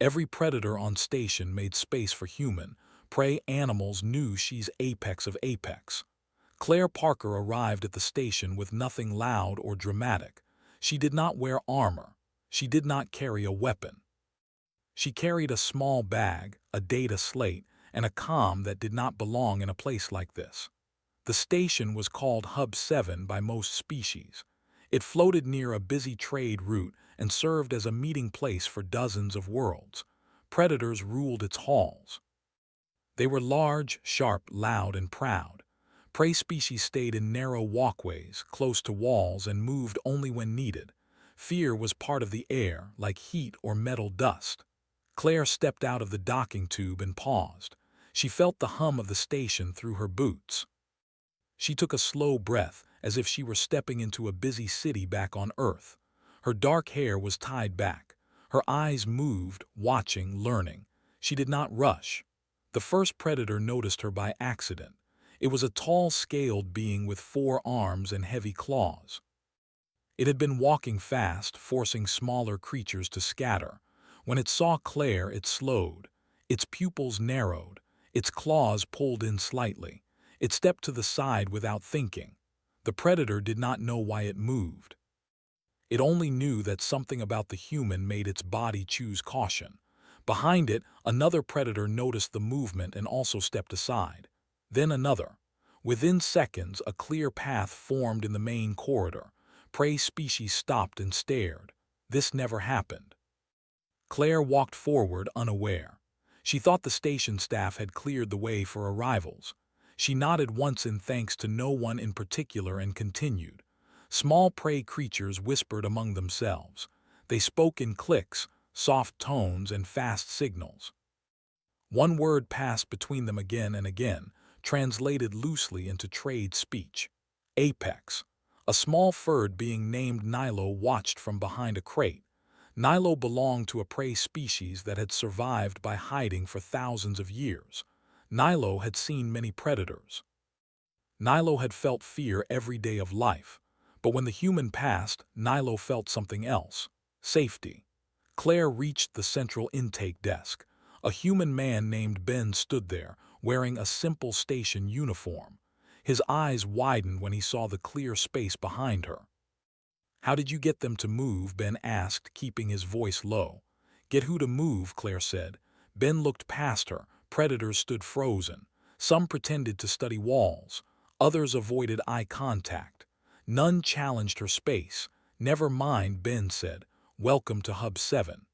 Every predator on station made space for human. Prey animals knew she's apex of apex. Claire Parker arrived at the station with nothing loud or dramatic. She did not wear armor. She did not carry a weapon. She carried a small bag, a data slate, and a comm that did not belong in a place like this. The station was called Hub 7 by most species. It floated near a busy trade route and served as a meeting place for dozens of worlds. Predators ruled its halls. They were large, sharp, loud, and proud. Prey species stayed in narrow walkways, close to walls, and moved only when needed. Fear was part of the air, like heat or metal dust. Claire stepped out of the docking tube and paused. She felt the hum of the station through her boots. She took a slow breath, as if she were stepping into a busy city back on Earth. Her dark hair was tied back. Her eyes moved, watching, learning. She did not rush. The first predator noticed her by accident. It was a tall, scaled being with 4 arms and heavy claws. It had been walking fast, forcing smaller creatures to scatter. When it saw Claire, it slowed. Its pupils narrowed. Its claws pulled in slightly. It stepped to the side without thinking. The predator did not know why it moved. It only knew that something about the human made its body choose caution. Behind it, another predator noticed the movement and also stepped aside. Then another. Within seconds, a clear path formed in the main corridor. Prey species stopped and stared. This never happened. Claire walked forward unaware. She thought the station staff had cleared the way for arrivals. She nodded once in thanks to no one in particular and continued. Small prey creatures whispered among themselves. They spoke in clicks, soft tones, and fast signals. One word passed between them again and again, translated loosely into trade speech. Apex. A small furred being named Nilo watched from behind a crate. Nilo belonged to a prey species that had survived by hiding for thousands of years. Nilo had seen many predators. Nilo had felt fear every day of life. But when the human passed, Nilo felt something else. Safety. Claire reached the central intake desk. A human man named Ben stood there, wearing a simple station uniform. His eyes widened when he saw the clear space behind her. "How did you get them to move?" Ben asked, keeping his voice low. "Get who to move?" Claire said. Ben looked past her. Predators stood frozen. Some pretended to study walls. Others avoided eye contact. None challenged her space. "Never mind," Ben said. "Welcome to Hub 7.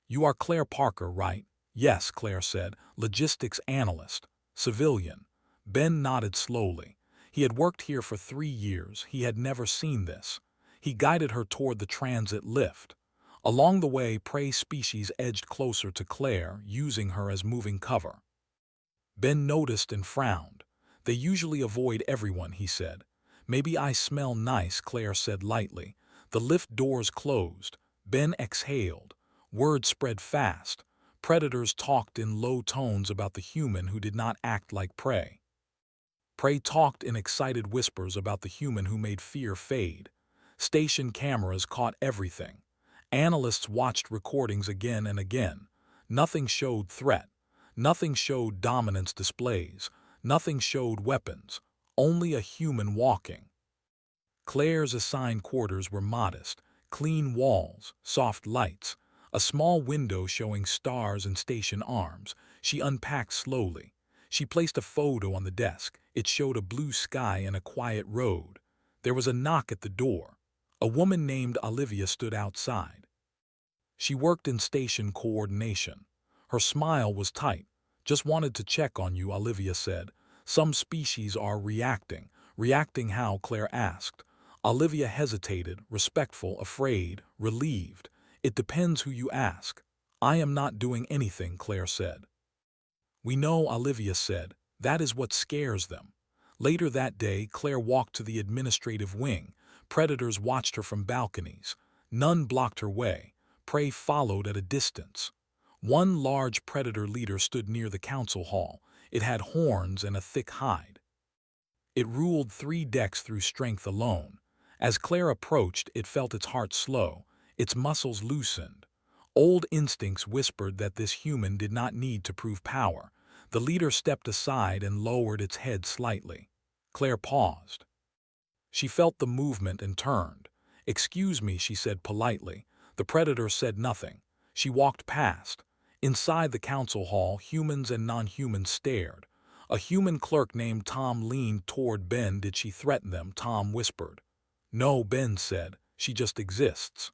You are Claire Parker, right?" "Yes," Claire said. "Logistics analyst. Civilian." Ben nodded slowly. He had worked here for 3 years. He had never seen this. He guided her toward the transit lift. Along the way, prey species edged closer to Claire, using her as moving cover. Ben noticed and frowned. "They usually avoid everyone," he said. "Maybe I smell nice," Claire said lightly. The lift doors closed. Ben exhaled. Word spread fast. Predators talked in low tones about the human who did not act like prey. Prey talked in excited whispers about the human who made fear fade. Station cameras caught everything. Analysts watched recordings again and again. Nothing showed threat. Nothing showed dominance displays. Nothing showed weapons. Only a human walking. Claire's assigned quarters were modest. Clean walls, soft lights, a small window showing stars and station arms. She unpacked slowly. She placed a photo on the desk. It showed a blue sky and a quiet road. There was a knock at the door. A woman named Olivia stood outside. She worked in station coordination. Her smile was tight. "Just wanted to check on you," Olivia said. "Some species are reacting." "Reacting how?" Claire asked. Olivia hesitated, respectful, afraid, relieved. "It depends who you ask." "I am not doing anything," Claire said. "We know," Olivia said. "That is what scares them." Later that day, Claire walked to the administrative wing. Predators watched her from balconies. None blocked her way. Prey followed at a distance. One large predator leader stood near the council hall. It had horns and a thick hide. It ruled 3 decks through strength alone. As Claire approached, it felt its heart slow. Its muscles loosened. Old instincts whispered that this human did not need to prove power. The leader stepped aside and lowered its head slightly. Claire paused. She felt the movement and turned. "Excuse me," she said politely. The predator said nothing. She walked past. Inside the council hall, humans and non-humans stared. A human clerk named Tom leaned toward Ben. "Did she threaten them?" Tom whispered. "No," Ben said. "She just exists."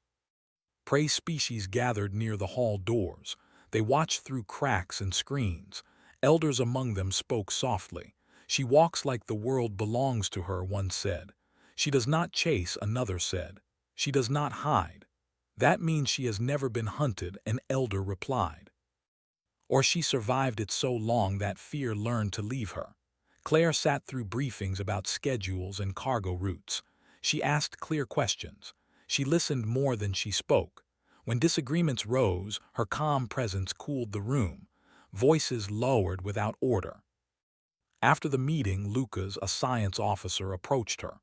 Prey species gathered near the hall doors. They watched through cracks and screens. Elders among them spoke softly. "She walks like the world belongs to her," one said. "She does not chase," another said. "She does not hide." "That means she has never been hunted," an elder replied. "Or she survived it so long that fear learned to leave her." Claire sat through briefings about schedules and cargo routes. She asked clear questions. She listened more than she spoke. When disagreements rose, her calm presence cooled the room. Voices lowered without order. After the meeting, Lucas, a science officer, approached her.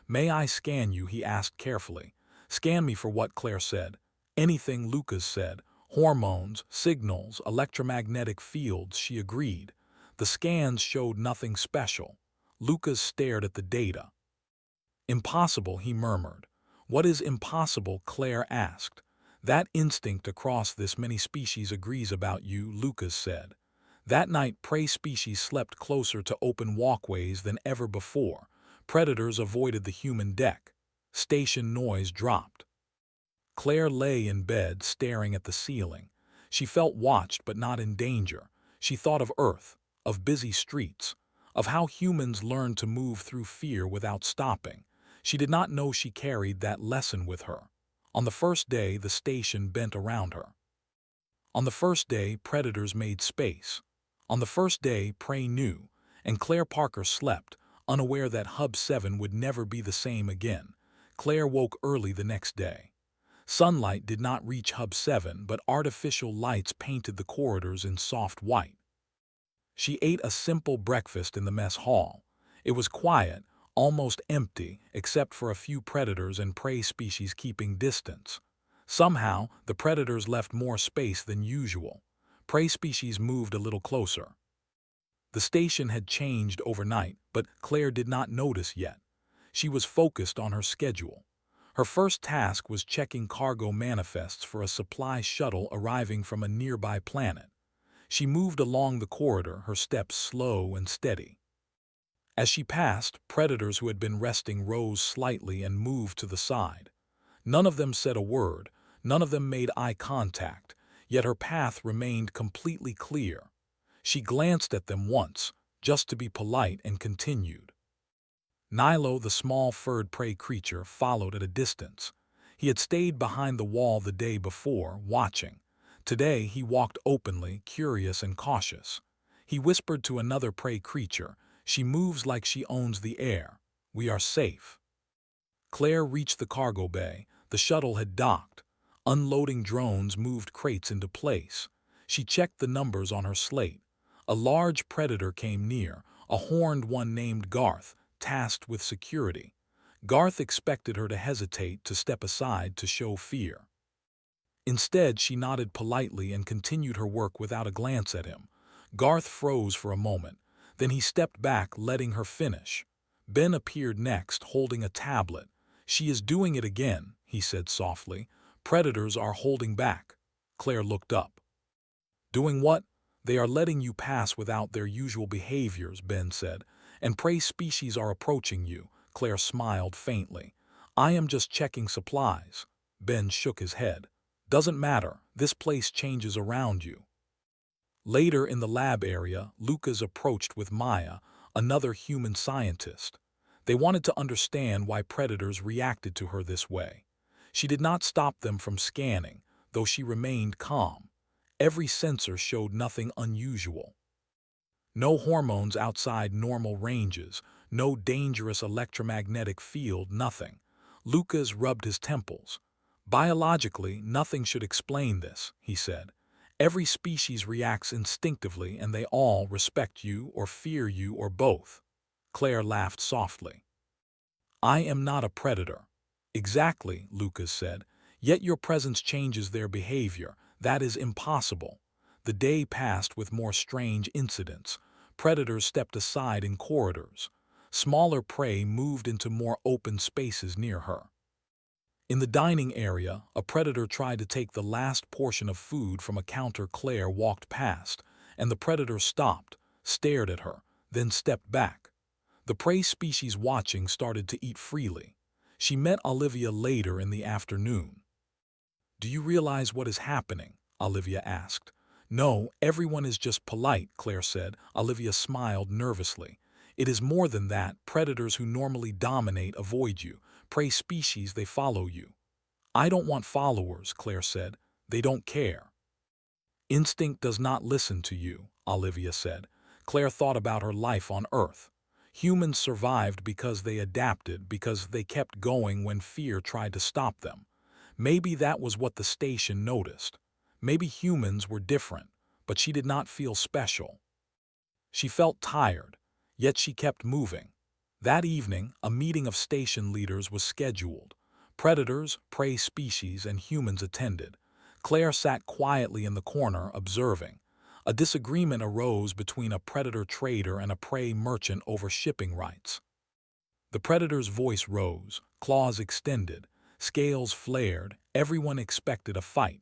"May I scan you?" he asked carefully. "Scan me for what?" Claire said. "Anything," Lucas said. "Hormones, signals, electromagnetic fields," she agreed. The scans showed nothing special. Lucas stared at the data. "Impossible," he murmured. "What is impossible?" Claire asked. "That instinct across this many species agrees about you," Lucas said. That night, prey species slept closer to open walkways than ever before. Predators avoided the human deck. Station noise dropped. Claire lay in bed, staring at the ceiling. She felt watched but not in danger. She thought of Earth, of busy streets, of how humans learn to move through fear without stopping. She did not know she carried that lesson with her. On the first day, the station bent around her. On the first day, predators made space. On the first day, prey knew, and Claire Parker slept, unaware that Hub 7 would never be the same again. Claire woke early the next day. Sunlight did not reach Hub 7, but artificial lights painted the corridors in soft white. She ate a simple breakfast in the mess hall. It was quiet, almost empty, except for a few predators and prey species keeping distance. Somehow, the predators left more space than usual. Prey species moved a little closer. The station had changed overnight, but Claire did not notice yet. She was focused on her schedule. Her first task was checking cargo manifests for a supply shuttle arriving from a nearby planet. She moved along the corridor, her steps slow and steady. As she passed, predators who had been resting rose slightly and moved to the side. None of them said a word, none of them made eye contact, yet her path remained completely clear. She glanced at them once, just to be polite, and continued. Nilo, the small furred prey creature, followed at a distance. He had stayed behind the wall the day before, watching. Today he walked openly, curious and cautious. He whispered to another prey creature, "She moves like she owns the air. We are safe." Claire reached the cargo bay. The shuttle had docked. Unloading drones moved crates into place. She checked the numbers on her slate. A large predator came near, a horned one named Garth, tasked with security. Garth expected her to hesitate, to step aside, to show fear. Instead, she nodded politely and continued her work without a glance at him. Garth froze for a moment. Then he stepped back, letting her finish. Ben appeared next, holding a tablet. "She is doing it again," he said softly. "Predators are holding back." Claire looked up. "Doing what?" "They are letting you pass without their usual behaviors," Ben said. "And prey species are approaching you." Claire smiled faintly. "I am just checking supplies." Ben shook his head. "Doesn't matter. This place changes around you." Later in the lab area, Lucas approached with Maya, another human scientist. They wanted to understand why predators reacted to her this way. She did not stop them from scanning, though she remained calm. Every sensor showed nothing unusual. No hormones outside normal ranges, no dangerous electromagnetic field, nothing. Lucas rubbed his temples. "Biologically, nothing should explain this," he said. "Every species reacts instinctively, and they all respect you or fear you or both." Claire laughed softly. "I am not a predator." "Exactly," Lucas said. "Yet your presence changes their behavior. That is impossible. The day passed with more strange incidents. Predators stepped aside in corridors. Smaller prey moved into more open spaces near her. In the dining area, a predator tried to take the last portion of food from a counter Claire walked past, and the predator stopped, stared at her, then stepped back. The prey species watching started to eat freely. She met Olivia later in the afternoon. "Do you realize what is happening?" Olivia asked. "No, everyone is just polite," Claire said. Olivia smiled nervously. "It is more than that. Predators who normally dominate avoid you. Prey species, they follow you." "I don't want followers," Claire said. "They don't care." "Instinct does not listen to you," Olivia said. Claire thought about her life on Earth. Humans survived because they adapted, because they kept going when fear tried to stop them. Maybe that was what the station noticed. Maybe humans were different, but she did not feel special. She felt tired, yet she kept moving. That evening, a meeting of station leaders was scheduled. Predators, prey species, and humans attended. Claire sat quietly in the corner, observing. A disagreement arose between a predator trader and a prey merchant over shipping rights. The predator's voice rose, claws extended, scales flared. Everyone expected a fight.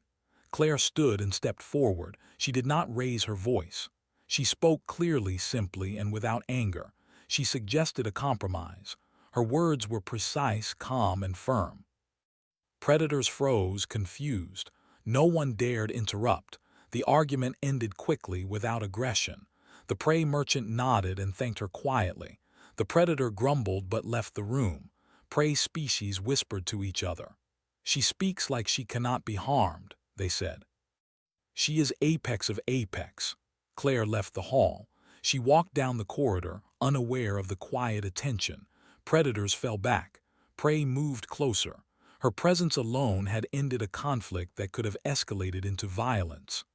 Claire stood and stepped forward. She did not raise her voice. She spoke clearly, simply, and without anger. She suggested a compromise. Her words were precise, calm, and firm. Predators froze, confused. No one dared interrupt. The argument ended quickly, without aggression. The prey merchant nodded and thanked her quietly. The predator grumbled but left the room. Prey species whispered to each other. "She speaks like she cannot be harmed," they said. "She is apex of apex." Claire left the hall. She walked down the corridor, unaware of the quiet attention. Predators fell back. Prey moved closer. Her presence alone had ended a conflict that could have escalated into violence.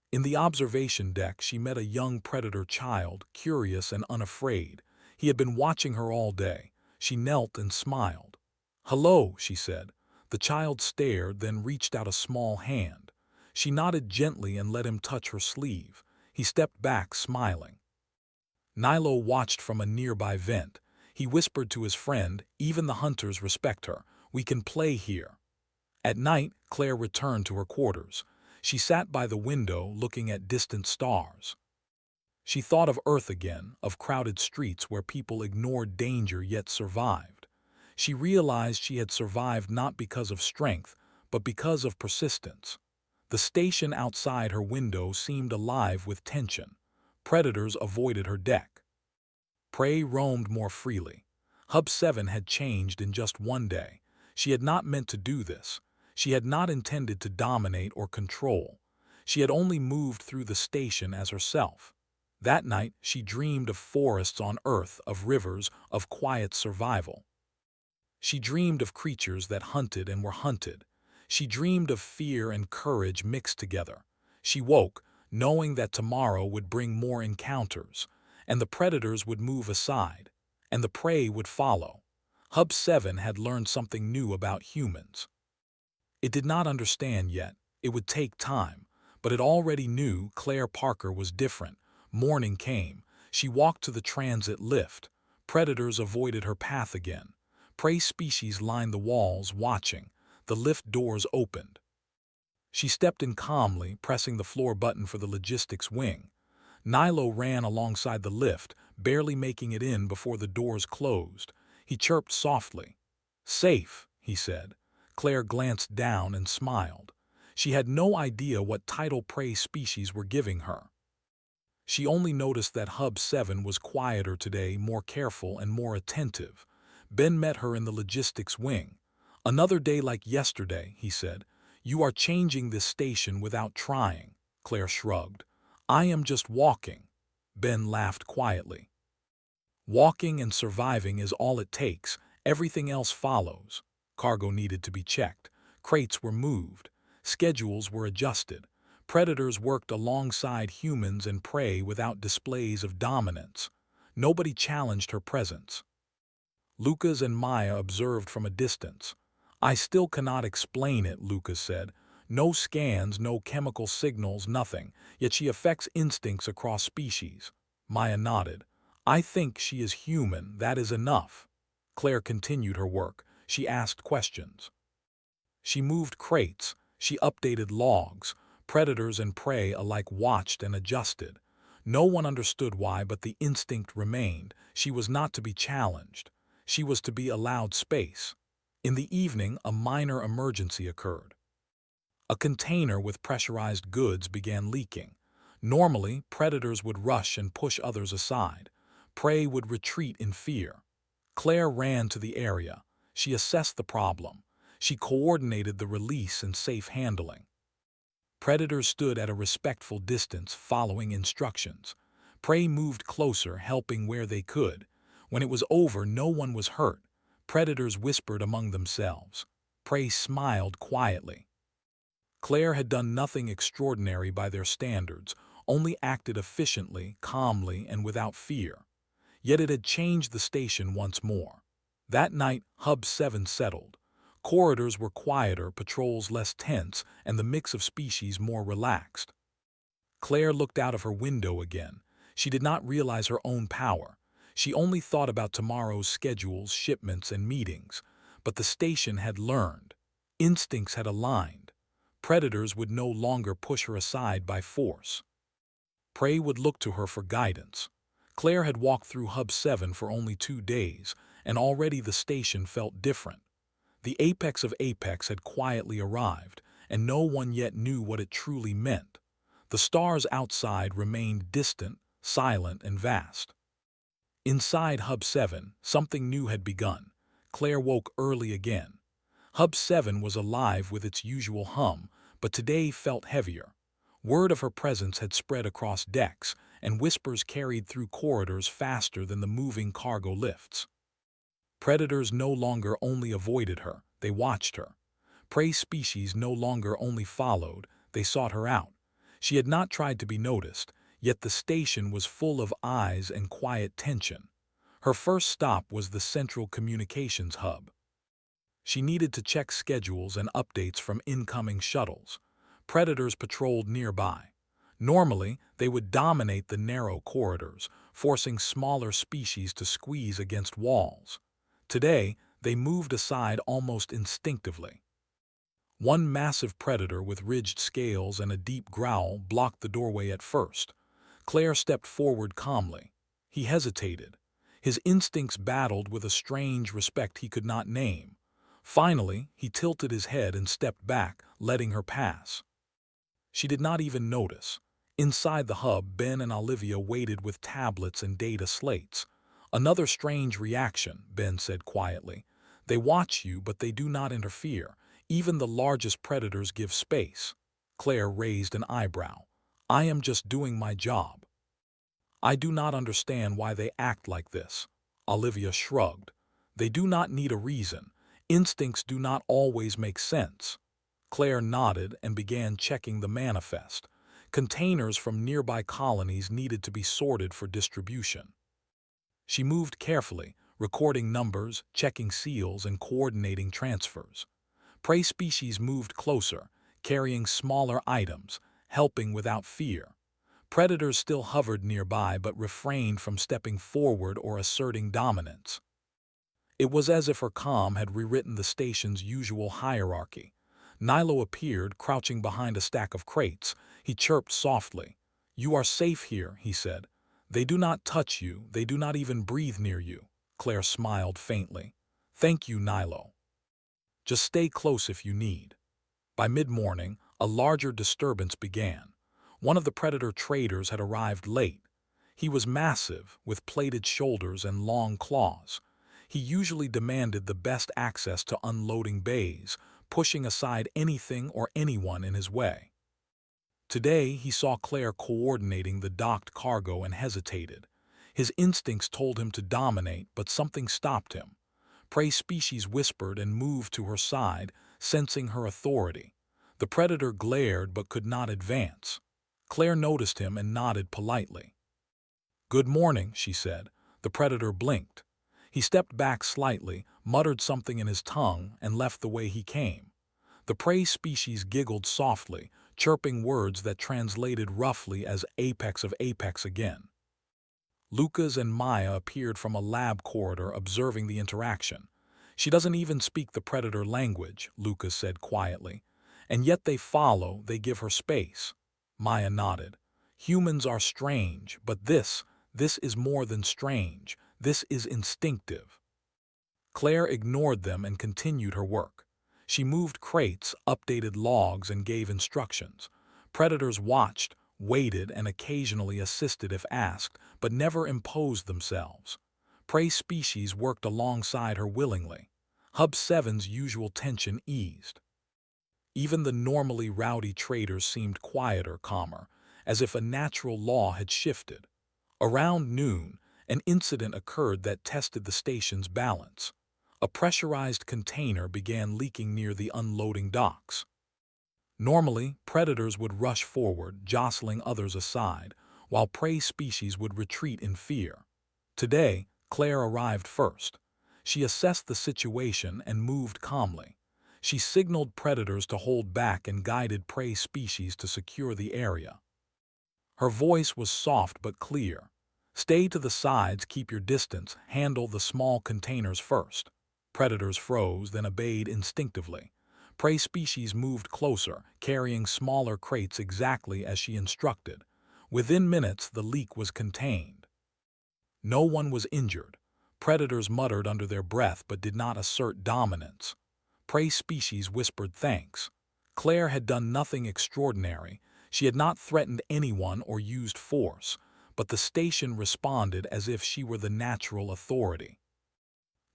In the observation deck, she met a young predator child, curious and unafraid. He had been watching her all day. She knelt and smiled. "Hello," she said. The child stared, then reached out a small hand. She nodded gently and let him touch her sleeve. He stepped back, smiling. Nilo watched from a nearby vent. He whispered to his friend, "Even the hunters respect her. We can play here." At night, Claire returned to her quarters. She sat by the window, looking at distant stars. She thought of Earth again, of crowded streets where people ignored danger yet survived. She realized she had survived not because of strength, but because of persistence. The station outside her window seemed alive with tension. Predators avoided her deck. Prey roamed more freely. Hub 7 had changed in just one day. She had not meant to do this. She had not intended to dominate or control. She had only moved through the station as herself. That night, she dreamed of forests on Earth, of rivers, of quiet survival. She dreamed of creatures that hunted and were hunted. She dreamed of fear and courage mixed together. She woke, knowing that tomorrow would bring more encounters, and the predators would move aside, and the prey would follow. Hub 7 had learned something new about humans. It did not understand yet. It would take time. But it already knew Claire Parker was different. Morning came. She walked to the transit lift. Predators avoided her path again. Prey species lined the walls, watching. The lift doors opened. She stepped in calmly, pressing the floor button for the logistics wing. Nilo ran alongside the lift, barely making it in before the doors closed. He chirped softly. "Safe," he said. Claire glanced down and smiled. She had no idea what title prey species were giving her. She only noticed that Hub 7 was quieter today, more careful and more attentive. Ben met her in the logistics wing. "Another day like yesterday," he said. "You are changing this station without trying." Claire shrugged. "I am just walking." Ben laughed quietly. "Walking and surviving is all it takes. Everything else follows." Cargo needed to be checked. Crates were moved. Schedules were adjusted. Predators worked alongside humans and prey without displays of dominance. Nobody challenged her presence. Lucas and Maya observed from a distance. "I still cannot explain it," Lucas said. No scans, no chemical signals, nothing, yet she affects instincts across species. Maya nodded. I think she is human, that is enough. Claire continued her work. She asked questions. She moved crates. She updated logs. Predators and prey alike watched and adjusted. No one understood why, but the instinct remained. She was not to be challenged. She was to be allowed space. In the evening, a minor emergency occurred. A container with pressurized goods began leaking. Normally, predators would rush and push others aside. Prey would retreat in fear. Claire ran to the area. She assessed the problem. She coordinated the release and safe handling. Predators stood at a respectful distance, following instructions. Prey moved closer, helping where they could. When it was over, no one was hurt. Predators whispered among themselves. Prey smiled quietly. Claire had done nothing extraordinary by their standards, only acted efficiently, calmly, and without fear. Yet it had changed the station once more. That night, Hub 7 settled. Corridors were quieter, patrols less tense, and the mix of species more relaxed. Claire looked out of her window again. She did not realize her own power. She only thought about tomorrow's schedules, shipments, and meetings. But the station had learned. Instincts had aligned. Predators would no longer push her aside by force. Prey would look to her for guidance. Claire had walked through Hub 7 for only 2 days, and already the station felt different. The apex of apex had quietly arrived, and no one yet knew what it truly meant. The stars outside remained distant, silent, and vast. Inside Hub 7, something new had begun. Claire woke early again. Hub 7 was alive with its usual hum, but today felt heavier. Word of her presence had spread across decks, and whispers carried through corridors faster than the moving cargo lifts. Predators no longer only avoided her, they watched her. Prey species no longer only followed, they sought her out. She had not tried to be noticed, yet the station was full of eyes and quiet tension. Her first stop was the central communications hub. She needed to check schedules and updates from incoming shuttles. Predators patrolled nearby. Normally, they would dominate the narrow corridors, forcing smaller species to squeeze against walls. Today, they moved aside almost instinctively. One massive predator with ridged scales and a deep growl blocked the doorway at first. Claire stepped forward calmly. He hesitated. His instincts battled with a strange respect he could not name. Finally, he tilted his head and stepped back, letting her pass. She did not even notice. Inside the hub, Ben and Olivia waited with tablets and data slates. Another strange reaction, Ben said quietly. They watch you, but they do not interfere. Even the largest predators give space. Claire raised an eyebrow. I am just doing my job. I do not understand why they act like this. Olivia shrugged. They do not need a reason. Instincts do not always make sense. Claire nodded and began checking the manifest. Containers from nearby colonies needed to be sorted for distribution. She moved carefully, recording numbers, checking seals, and coordinating transfers. Prey species moved closer, carrying smaller items, helping without fear. Predators still hovered nearby but refrained from stepping forward or asserting dominance. It was as if her calm had rewritten the station's usual hierarchy. Nilo appeared, crouching behind a stack of crates. He chirped softly. You are safe here, he said. They do not touch you, they do not even breathe near you. Claire smiled faintly. Thank you, Nilo. Just stay close if you need. By mid-morning, a larger disturbance began. One of the predator traders had arrived late. He was massive, with plated shoulders and long claws. He usually demanded the best access to unloading bays, pushing aside anything or anyone in his way. Today, he saw Claire coordinating the docked cargo and hesitated. His instincts told him to dominate, but something stopped him. Prey species whispered and moved to her side, sensing her authority. The predator glared but could not advance. Claire noticed him and nodded politely. Good morning, she said. The predator blinked. He stepped back slightly, muttered something in his tongue, and left the way he came. The prey species giggled softly, chirping words that translated roughly as apex of apex again. Lucas and Maya appeared from a lab corridor observing the interaction. She doesn't even speak the predator language, Lucas said quietly. And yet they follow, they give her space. Maya nodded. Humans are strange, but this is more than strange. This is instinctive. Claire ignored them and continued her work. She moved crates, updated logs, and gave instructions. Predators watched, waited, and occasionally assisted if asked, but never imposed themselves. Prey species worked alongside her willingly. Hub 7's usual tension eased. Even the normally rowdy traders seemed quieter, calmer, as if a natural law had shifted. Around noon, an incident occurred that tested the station's balance. A pressurized container began leaking near the unloading docks. Normally, predators would rush forward, jostling others aside, while prey species would retreat in fear. Today, Claire arrived first. She assessed the situation and moved calmly. She signaled predators to hold back and guided prey species to secure the area. Her voice was soft but clear. Stay to the sides, keep your distance, handle the small containers first. Predators froze, then obeyed instinctively. Prey species moved closer, carrying smaller crates exactly as she instructed. Within minutes, the leak was contained. No one was injured. Predators muttered under their breath but did not assert dominance. Prey species whispered thanks. Claire had done nothing extraordinary. She had not threatened anyone or used force, but the station responded as if she were the natural authority.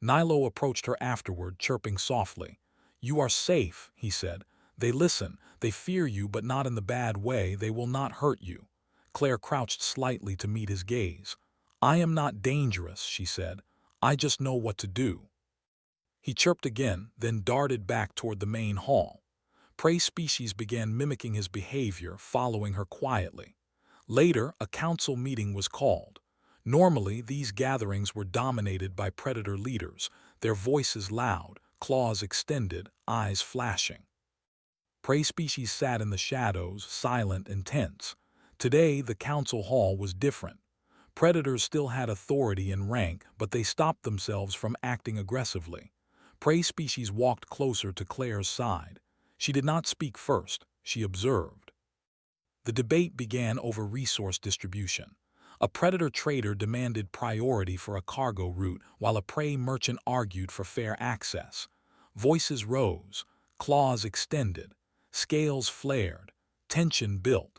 Nilo approached her afterward, chirping softly. "You are safe," he said. "They listen. They fear you, but not in the bad way. They will not hurt you." Claire crouched slightly to meet his gaze. "I am not dangerous," she said. "I just know what to do." He chirped again, then darted back toward the main hall. Prey species began mimicking his behavior, following her quietly. Later, a council meeting was called. Normally, these gatherings were dominated by predator leaders, their voices loud, claws extended, eyes flashing. Prey species sat in the shadows, silent and tense. Today, the council hall was different. Predators still had authority and rank, but they stopped themselves from acting aggressively. Prey species walked closer to Claire's side. She did not speak first, she observed. The debate began over resource distribution. A predator trader demanded priority for a cargo route, while a prey merchant argued for fair access. Voices rose, claws extended, scales flared, tension built.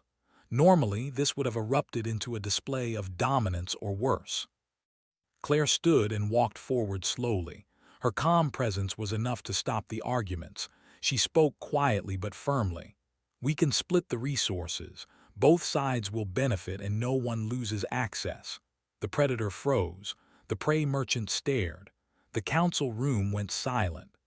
Normally, this would have erupted into a display of dominance or worse. Claire stood and walked forward slowly. Her calm presence was enough to stop the arguments. She spoke quietly but firmly. "We can split the resources. Both sides will benefit and no one loses access." The predator froze. The prey merchant stared. The council room went silent.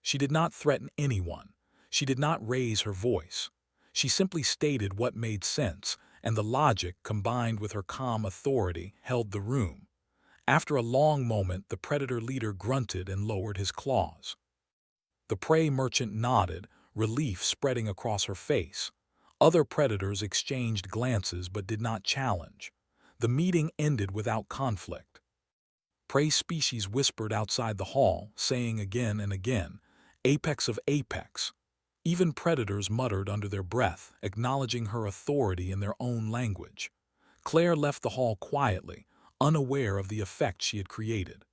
She did not threaten anyone. She did not raise her voice. She simply stated what made sense, and the logic, combined with her calm authority, held the room. After a long moment, the predator leader grunted and lowered his claws. The prey merchant nodded, relief spreading across her face. Other predators exchanged glances but did not challenge. The meeting ended without conflict. Prey species whispered outside the hall, saying again and again, "Apex of apex." Even predators muttered under their breath, acknowledging her authority in their own language. Claire left the hall quietly, unaware of the effect she had created.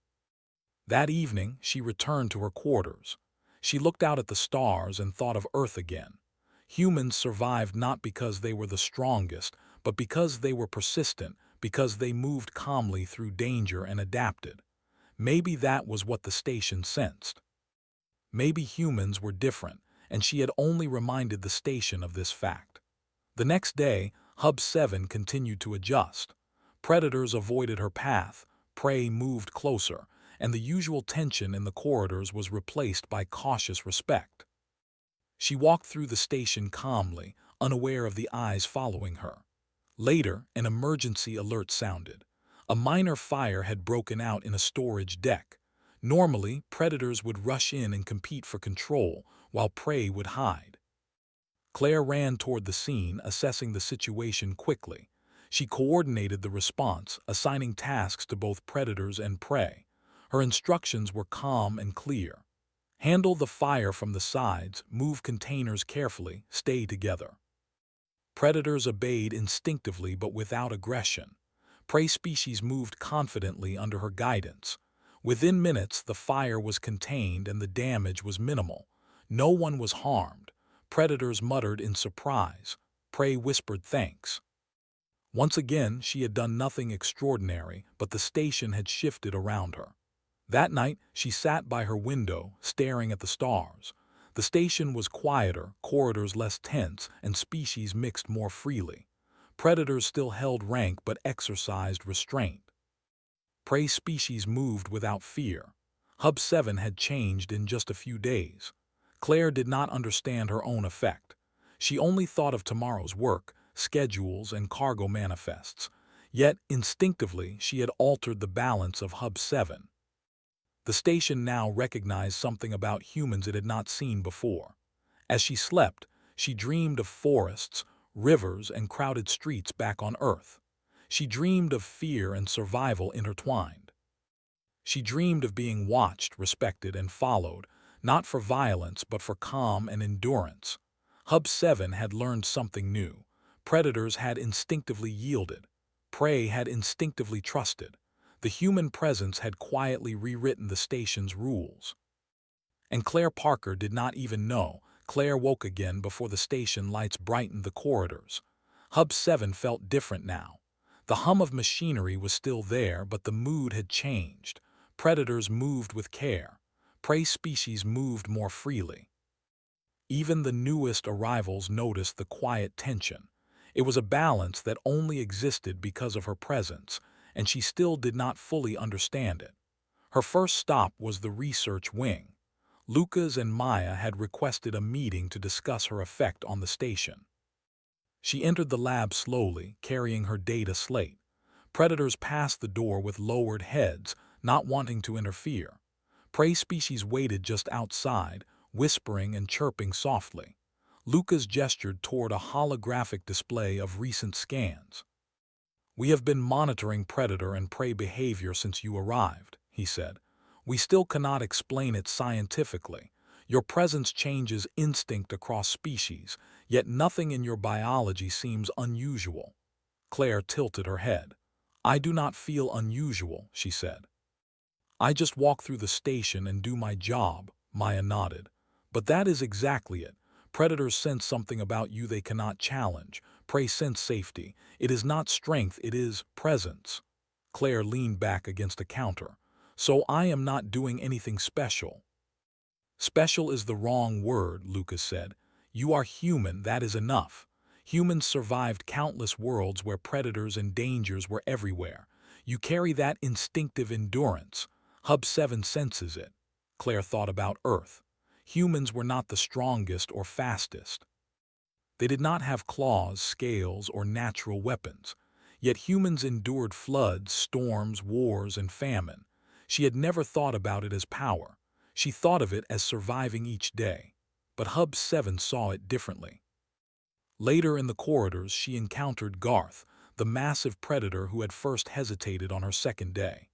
That evening, she returned to her quarters. She looked out at the stars and thought of Earth again. Humans survived not because they were the strongest, but because they were persistent, because they moved calmly through danger and adapted. Maybe that was what the station sensed. Maybe humans were different, and she had only reminded the station of this fact. The next day, Hub 7 continued to adjust. Predators avoided her path, prey moved closer, and the usual tension in the corridors was replaced by cautious respect. She walked through the station calmly, unaware of the eyes following her. Later, an emergency alert sounded. A minor fire had broken out in a storage deck. Normally, predators would rush in and compete for control, while prey would hide. Claire ran toward the scene, assessing the situation quickly. She coordinated the response, assigning tasks to both predators and prey. Her instructions were calm and clear. Handle the fire from the sides, move containers carefully, stay together. Predators obeyed instinctively but without aggression. Prey species moved confidently under her guidance. Within minutes, the fire was contained and the damage was minimal. No one was harmed. Predators muttered in surprise. Prey whispered thanks. Once again, she had done nothing extraordinary, but the station had shifted around her. That night, she sat by her window, staring at the stars. The station was quieter, corridors less tense, and species mixed more freely. Predators still held rank but exercised restraint. Prey species moved without fear. Hub 7 had changed in just a few days. Claire did not understand her own effect. She only thought of tomorrow's work, schedules, and cargo manifests. Yet, instinctively, she had altered the balance of Hub 7. The station now recognized something about humans it had not seen before. As she slept, she dreamed of forests, rivers, and crowded streets back on Earth. She dreamed of fear and survival intertwined. She dreamed of being watched, respected, and followed, not for violence but for calm and endurance. Hub 7 had learned something new. Predators had instinctively yielded. Prey had instinctively trusted. The human presence had quietly rewritten the station's rules. And Claire Parker did not even know. Claire woke again before the station lights brightened the corridors. Hub 7 felt different now. The hum of machinery was still there, but the mood had changed. Predators moved with care. Prey species moved more freely. Even the newest arrivals noticed the quiet tension. It was a balance that only existed because of her presence, and she still did not fully understand it. Her first stop was the research wing. Lucas and Maya had requested a meeting to discuss her effect on the station. She entered the lab slowly, carrying her data slate. Predators passed the door with lowered heads, not wanting to interfere. Prey species waited just outside, whispering and chirping softly. Lucas gestured toward a holographic display of recent scans. "We have been monitoring predator and prey behavior since you arrived," he said. "We still cannot explain it scientifically. Your presence changes instinct across species, yet nothing in your biology seems unusual." Claire tilted her head. "I do not feel unusual," she said. "I just walk through the station and do my job," Maya nodded. "But that is exactly it. Predators sense something about you they cannot challenge. Prey sense safety. It is not strength, it is presence." Claire leaned back against a counter. "So I am not doing anything special." "Special is the wrong word," Lucas said. "You are human, that is enough. Humans survived countless worlds where predators and dangers were everywhere. You carry that instinctive endurance. Hub 7 senses it." Claire thought about Earth. Humans were not the strongest or fastest. They did not have claws, scales, or natural weapons. Yet humans endured floods, storms, wars, and famine. She had never thought about it as power. She thought of it as surviving each day. But Hub 7 saw it differently. Later in the corridors, she encountered Garth, the massive predator who had first hesitated on her second day.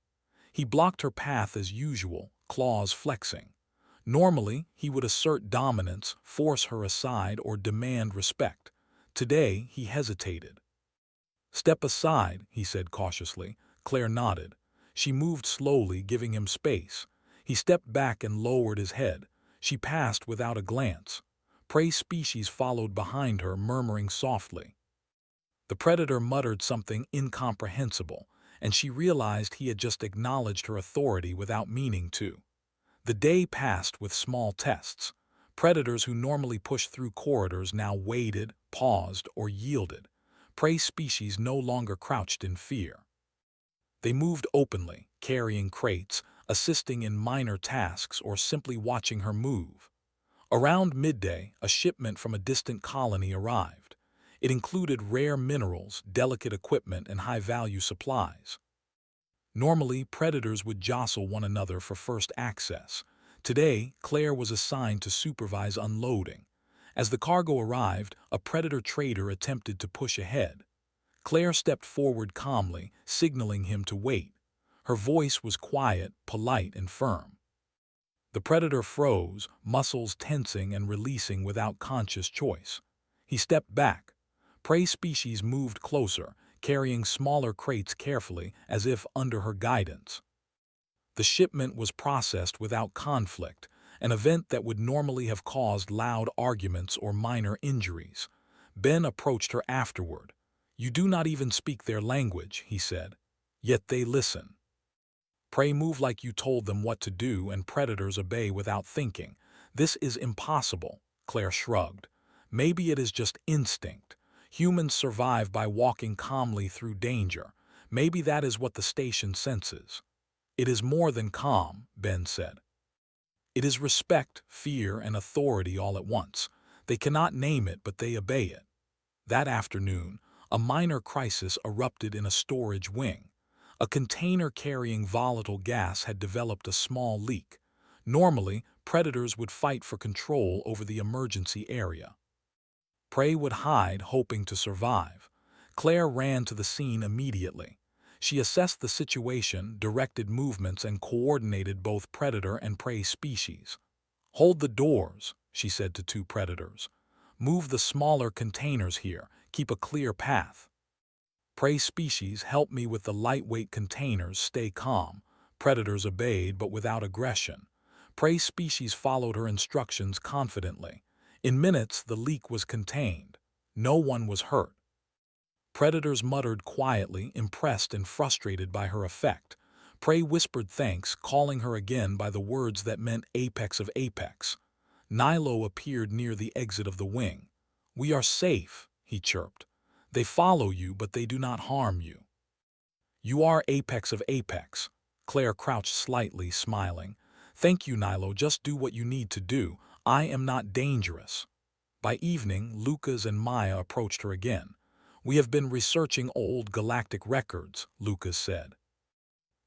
He blocked her path as usual, claws flexing. Normally, he would assert dominance, force her aside, or demand respect. Today, he hesitated. "Step aside," he said cautiously. Claire nodded. She moved slowly, giving him space. He stepped back and lowered his head. She passed without a glance. Prey species followed behind her, murmuring softly. The predator muttered something incomprehensible, and she realized he had just acknowledged her authority without meaning to. The day passed with small tests. Predators who normally pushed through corridors now waited, paused, or yielded. Prey species no longer crouched in fear. They moved openly, carrying crates, assisting in minor tasks, or simply watching her move. Around midday, a shipment from a distant colony arrived. It included rare minerals, delicate equipment, and high-value supplies. Normally, predators would jostle one another for first access. Today, Claire was assigned to supervise unloading. As the cargo arrived, a predator trader attempted to push ahead. Claire stepped forward calmly, signaling him to wait. Her voice was quiet, polite, and firm. The predator froze, muscles tensing and releasing without conscious choice. He stepped back. Prey species moved closer, carrying smaller crates carefully, as if under her guidance. The shipment was processed without conflict, an event that would normally have caused loud arguments or minor injuries. Ben approached her afterward. "You do not even speak their language," he said. "Yet they listen. Prey move like you told them what to do, and predators obey without thinking. This is impossible," Claire shrugged. "Maybe it is just instinct. Humans survive by walking calmly through danger. Maybe that is what the station senses." "It is more than calm," Ben said. "It is respect, fear, and authority all at once. They cannot name it, but they obey it." That afternoon, a minor crisis erupted in a storage wing. A container carrying volatile gas had developed a small leak. Normally, predators would fight for control over the emergency area. Prey would hide, hoping to survive. Claire ran to the scene immediately. She assessed the situation, directed movements, and coordinated both predator and prey species. "Hold the doors," she said to two predators. "Move the smaller containers here. Keep a clear path." Prey species, "Help me with the lightweight containers. Stay calm." Predators obeyed, but without aggression. Prey species followed her instructions confidently. In minutes, the leak was contained. No one was hurt. Predators muttered quietly, impressed and frustrated by her effect. Prey whispered thanks, calling her again by the words that meant apex of apex. Nilo appeared near the exit of the wing. "We are safe," he chirped. "They follow you, but they do not harm you." "You are apex of apex." Claire crouched slightly, smiling. "Thank you, Nilo. Just do what you need to do. I am not dangerous." By evening, Lucas and Maya approached her again. "We have been researching old galactic records," Lucas said.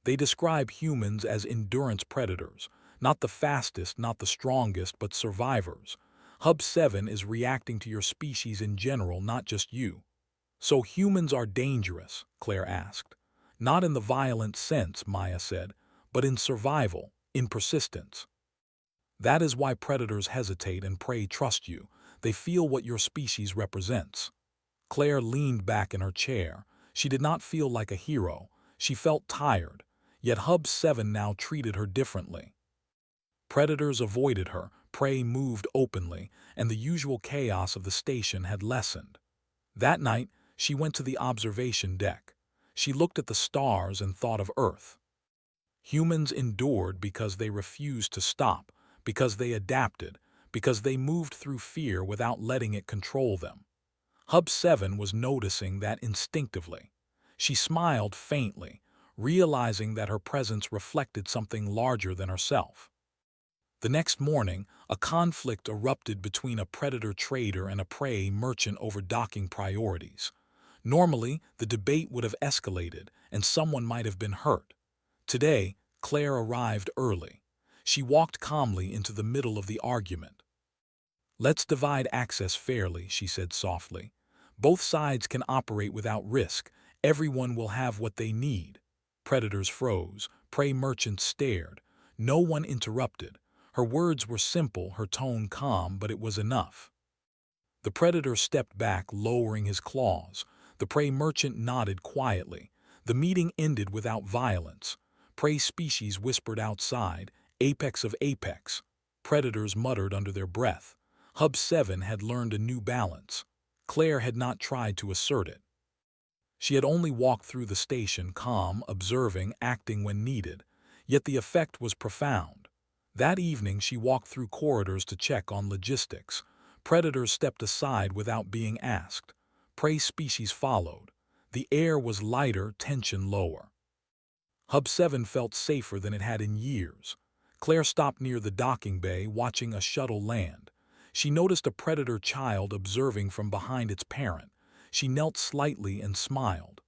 "They describe humans as endurance predators. Not the fastest, not the strongest, but survivors. Hub 7 is reacting to your species in general, not just you." "So humans are dangerous?" Claire asked. "Not in the violent sense," Maya said, "but in survival, in persistence. That is why predators hesitate and prey trust you. They feel what your species represents." Claire leaned back in her chair. She did not feel like a hero. She felt tired. Yet Hub 7 now treated her differently. Predators avoided her, prey moved openly, and the usual chaos of the station had lessened. That night, she went to the observation deck. She looked at the stars and thought of Earth. Humans endured because they refused to stop, because they adapted, because they moved through fear without letting it control them. Hub 7 was noticing that instinctively. She smiled faintly, realizing that her presence reflected something larger than herself. The next morning, a conflict erupted between a predator trader and a prey merchant over docking priorities. Normally, the debate would have escalated, and someone might have been hurt. Today, Claire arrived early. She walked calmly into the middle of the argument. "Let's divide access fairly," she said softly. "Both sides can operate without risk. Everyone will have what they need." Predators froze. Prey merchants stared. No one interrupted. Her words were simple, her tone calm, but it was enough. The predator stepped back, lowering his claws. The prey merchant nodded quietly. The meeting ended without violence. Prey species whispered outside, "Apex of apex." Predators muttered under their breath. Hub 7 had learned a new balance. Claire had not tried to assert it. She had only walked through the station, calm, observing, acting when needed. Yet the effect was profound. That evening she walked through corridors to check on logistics. Predators stepped aside without being asked. Prey species followed. The air was lighter, tension lower. Hub 7 felt safer than it had in years. Claire stopped near the docking bay, watching a shuttle land. She noticed a predator child observing from behind its parent. She knelt slightly and smiled.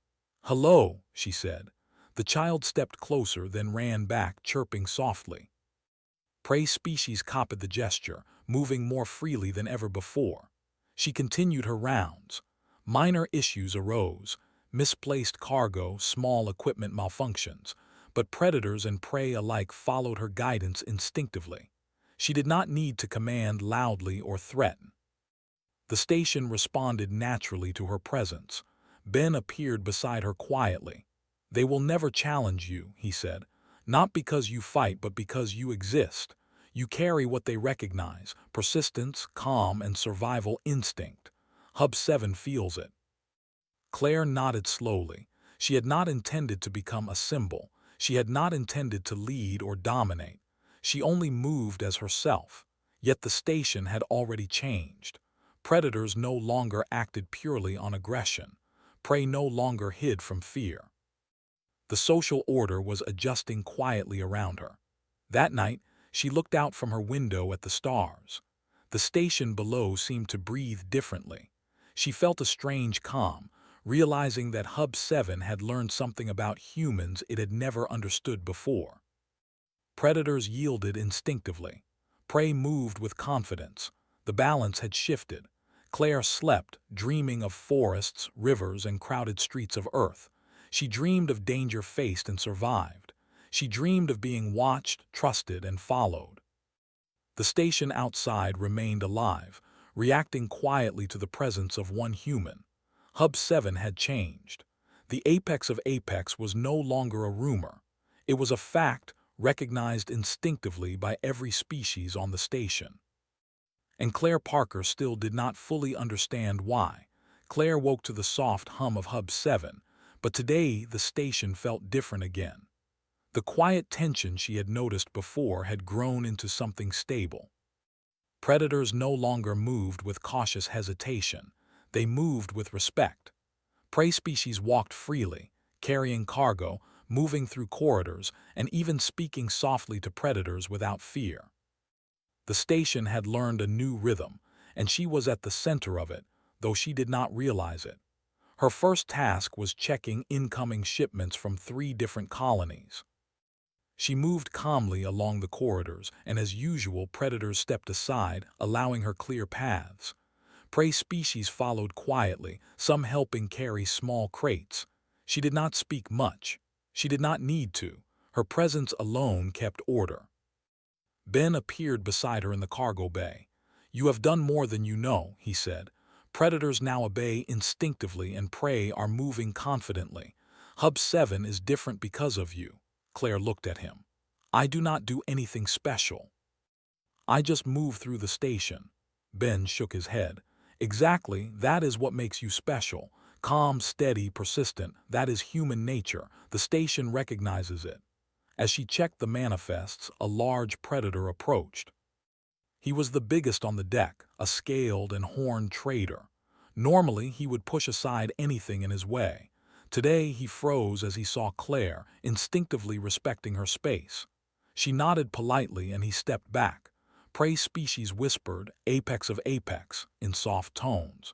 "Hello," she said. The child stepped closer, then ran back, chirping softly. Prey species copied the gesture, moving more freely than ever before. She continued her rounds. Minor issues arose, misplaced cargo, small equipment malfunctions, but predators and prey alike followed her guidance instinctively. She did not need to command loudly or threaten. The station responded naturally to her presence. Ben appeared beside her quietly. "They will never challenge you," he said. "Not because you fight, but because you exist. You carry what they recognize: persistence, calm, and survival instinct. Hub 7 feels it." Claire nodded slowly. She had not intended to become a symbol. She had not intended to lead or dominate. She only moved as herself. Yet the station had already changed. Predators no longer acted purely on aggression. Prey no longer hid from fear. The social order was adjusting quietly around her. That night, she looked out from her window at the stars. The station below seemed to breathe differently. She felt a strange calm, realizing that Hub 7 had learned something about humans it had never understood before. Predators yielded instinctively. Prey moved with confidence. The balance had shifted. Claire slept, dreaming of forests, rivers, and crowded streets of Earth. She dreamed of danger faced and survived. She dreamed of being watched, trusted, and followed. The station outside remained alive, reacting quietly to the presence of one human. Hub 7 had changed. The apex of apex was no longer a rumor. It was a fact, recognized instinctively by every species on the station. And Claire Parker still did not fully understand why. Claire woke to the soft hum of Hub 7, but today the station felt different again. The quiet tension she had noticed before had grown into something stable. Predators no longer moved with cautious hesitation. They moved with respect. Prey species walked freely, carrying cargo, moving through corridors, and even speaking softly to predators without fear. The station had learned a new rhythm, and she was at the center of it, though she did not realize it. Her first task was checking incoming shipments from 3 different colonies. She moved calmly along the corridors, and as usual, predators stepped aside, allowing her clear paths. Prey species followed quietly, some helping carry small crates. She did not speak much. She did not need to. Her presence alone kept order. Ben appeared beside her in the cargo bay. "You have done more than you know," he said. "Predators now obey instinctively and prey are moving confidently. Hub 7 is different because of you." Claire looked at him. "I do not do anything special. I just move through the station." Ben shook his head. "Exactly, that is what makes you special. Calm, steady, persistent, that is human nature. The station recognizes it." As she checked the manifests, a large predator approached. He was the biggest on the deck, a scaled and horned trader. Normally, he would push aside anything in his way. Today, he froze as he saw Claire, instinctively respecting her space. She nodded politely and he stepped back. Prey species whispered, "Apex of apex," in soft tones.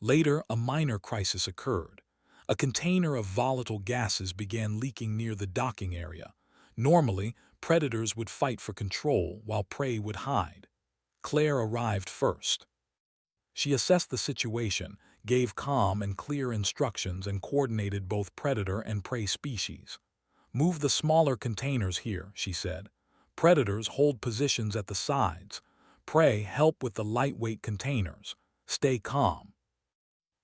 Later, a minor crisis occurred. A container of volatile gases began leaking near the docking area. Normally, predators would fight for control while prey would hide. Claire arrived first. She assessed the situation, gave calm and clear instructions, and coordinated both predator and prey species. "Move the smaller containers here," she said. "Predators hold positions at the sides. Prey help with the lightweight containers. Stay calm."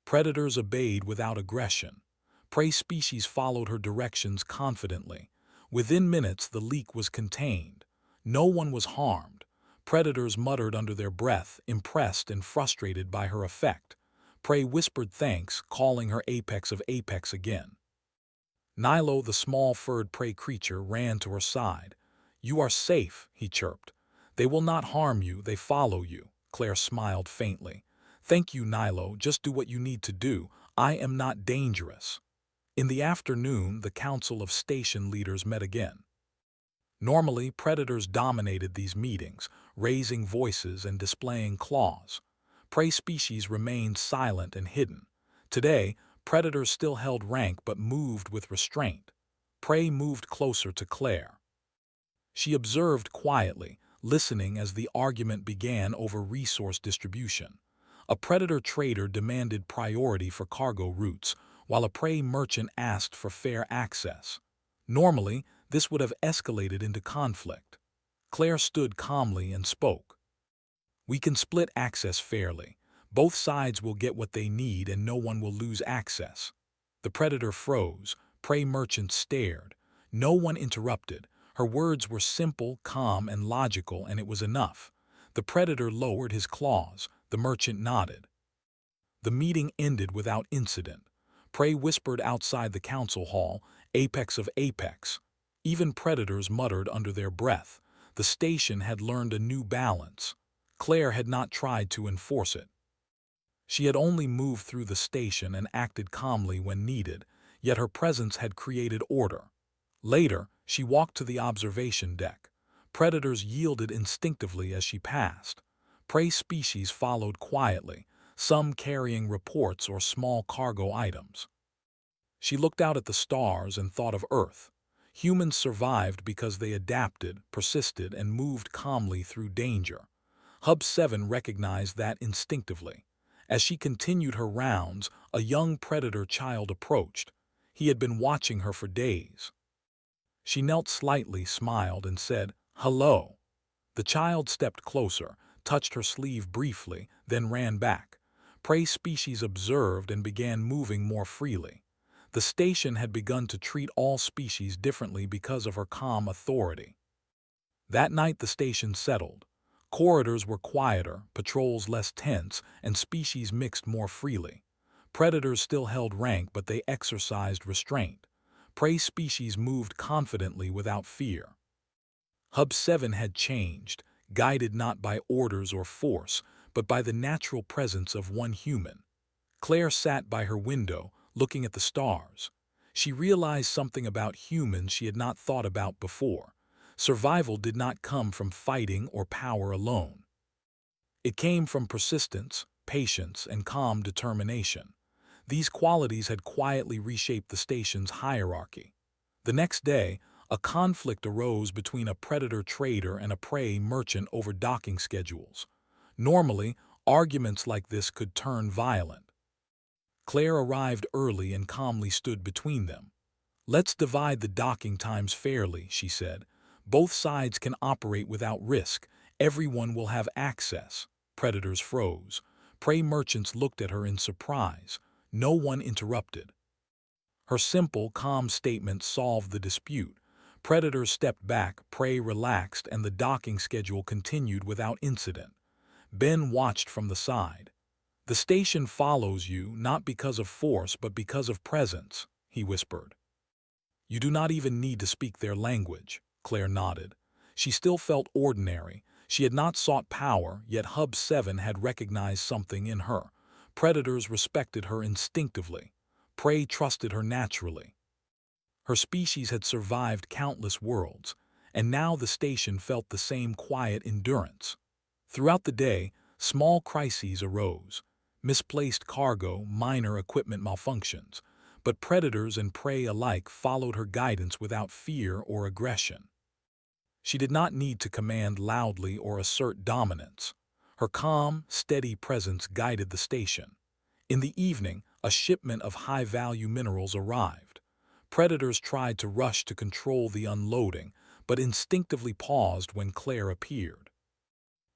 Predators obeyed without aggression. Prey species followed her directions confidently. Within minutes, the leak was contained. No one was harmed. Predators muttered under their breath, impressed and frustrated by her effect. Prey whispered thanks, calling her apex of apex again. Nilo, the small furred prey creature, ran to her side. "You are safe," he chirped. "They will not harm you, they follow you." Claire smiled faintly. "Thank you, Nilo, just do what you need to do. I am not dangerous." In the afternoon, the Council of Station Leaders met again. Normally, predators dominated these meetings, raising voices and displaying claws. Prey species remained silent and hidden. Today, predators still held rank but moved with restraint. Prey moved closer to Claire. She observed quietly, listening as the argument began over resource distribution. A predator trader demanded priority for cargo routes, while a prey merchant asked for fair access. Normally, this would have escalated into conflict. Claire stood calmly and spoke. "We can split access fairly. Both sides will get what they need and no one will lose access." The predator froze. Prey merchant stared. No one interrupted. Her words were simple, calm, and logical, and it was enough. The predator lowered his claws. The merchant nodded. The meeting ended without incident. Prey whispered outside the council hall, "Apex of apex." Even predators muttered under their breath. The station had learned a new balance. Claire had not tried to enforce it. She had only moved through the station and acted calmly when needed, yet her presence had created order. Later, she walked to the observation deck. Predators yielded instinctively as she passed. Prey species followed quietly, some carrying reports or small cargo items. She looked out at the stars and thought of Earth. Humans survived because they adapted, persisted, and moved calmly through danger. Hub 7 recognized that instinctively. As she continued her rounds, a young predator child approached. He had been watching her for days. She knelt slightly, smiled, and said, "Hello." The child stepped closer, touched her sleeve briefly, then ran back. Prey species observed and began moving more freely. The station had begun to treat all species differently because of her calm authority. That night the station settled. Corridors were quieter, patrols less tense, and species mixed more freely. Predators still held rank, but they exercised restraint. Prey species moved confidently without fear. Hub 7 had changed, guided not by orders or force, but by the natural presence of one human. Claire sat by her window, looking at the stars. She realized something about humans she had not thought about before. Survival did not come from fighting or power alone. It came from persistence, patience, and calm determination. These qualities had quietly reshaped the station's hierarchy. The next day, a conflict arose between a predator trader and a prey merchant over docking schedules. Normally, arguments like this could turn violent. Claire arrived early and calmly stood between them. "Let's divide the docking times fairly," she said. "Both sides can operate without risk. Everyone will have access." Predators froze. Prey merchants looked at her in surprise. No one interrupted. Her simple, calm statement solved the dispute. Predators stepped back, prey relaxed, and the docking schedule continued without incident. Ben watched from the side. "The station follows you not because of force but because of presence," he whispered. "You do not even need to speak their language." Claire nodded. She still felt ordinary. She had not sought power, yet Hub 7 had recognized something in her. Predators respected her instinctively. Prey trusted her naturally. Her species had survived countless worlds, and now the station felt the same quiet endurance. Throughout the day, small crises arose. Misplaced cargo, minor equipment malfunctions. But predators and prey alike followed her guidance without fear or aggression. She did not need to command loudly or assert dominance. Her calm, steady presence guided the station. In the evening, a shipment of high-value minerals arrived. Predators tried to rush to control the unloading, but instinctively paused when Claire appeared.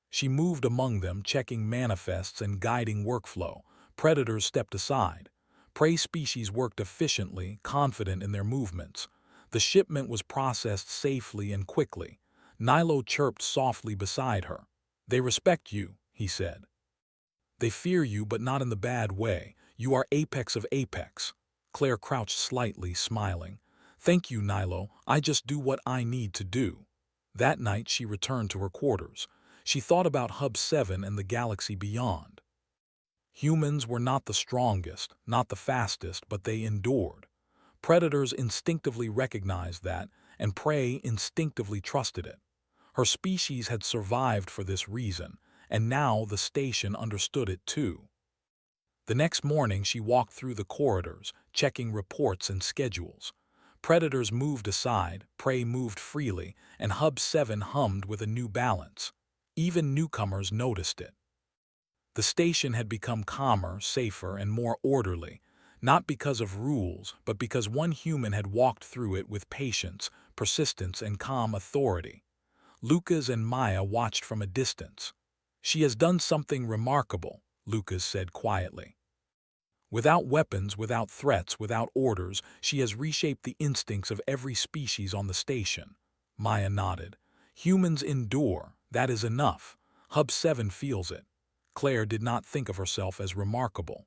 She moved among them, checking manifests and guiding workflow. Predators stepped aside. Prey species worked efficiently, confident in their movements. The shipment was processed safely and quickly. Nilo chirped softly beside her. "They respect you," he said. "They fear you, but not in the bad way. You are apex of apex." Claire crouched slightly, smiling. "Thank you, Nilo. I just do what I need to do." That night she returned to her quarters. She thought about Hub 7 and the galaxy beyond. Humans were not the strongest, not the fastest, but they endured. Predators instinctively recognized that, and prey instinctively trusted it. Her species had survived for this reason, and now the station understood it too. The next morning she walked through the corridors, checking reports and schedules. Predators moved aside, prey moved freely, and Hub 7 hummed with a new balance. Even newcomers noticed it. The station had become calmer, safer, and more orderly, not because of rules, but because one human had walked through it with patience, persistence, and calm authority. Lucas and Maya watched from a distance. "She has done something remarkable," Lucas said quietly. "Without weapons, without threats, without orders, she has reshaped the instincts of every species on the station." Maya nodded. "Humans endure. That is enough. Hub 7 feels it." Claire did not think of herself as remarkable.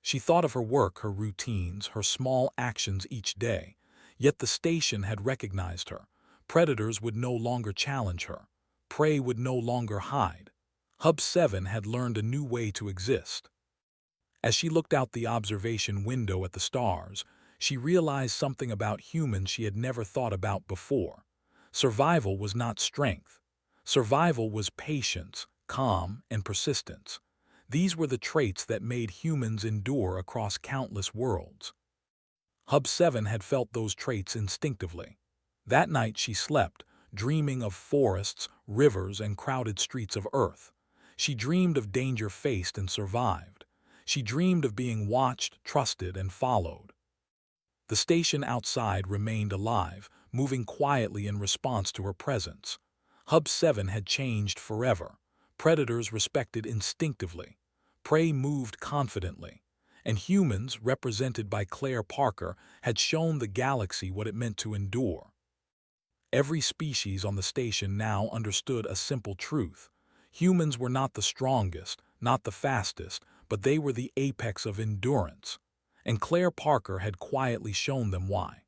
She thought of her work, her routines, her small actions each day. Yet the station had recognized her. Predators would no longer challenge her. Prey would no longer hide. Hub 7 had learned a new way to exist. As she looked out the observation window at the stars, she realized something about humans she had never thought about before. Survival was not strength. Survival was patience, calm, and persistence. These were the traits that made humans endure across countless worlds. Hub 7 had felt those traits instinctively. That night she slept, dreaming of forests, rivers, and crowded streets of Earth. She dreamed of danger faced and survived. She dreamed of being watched, trusted, and followed. The station outside remained alive, moving quietly in response to her presence. Hub 7 had changed forever. Predators respected instinctively. Prey moved confidently. And humans, represented by Claire Parker, had shown the galaxy what it meant to endure. Every species on the station now understood a simple truth. Humans were not the strongest, not the fastest, but they were the apex of endurance. And Claire Parker had quietly shown them why.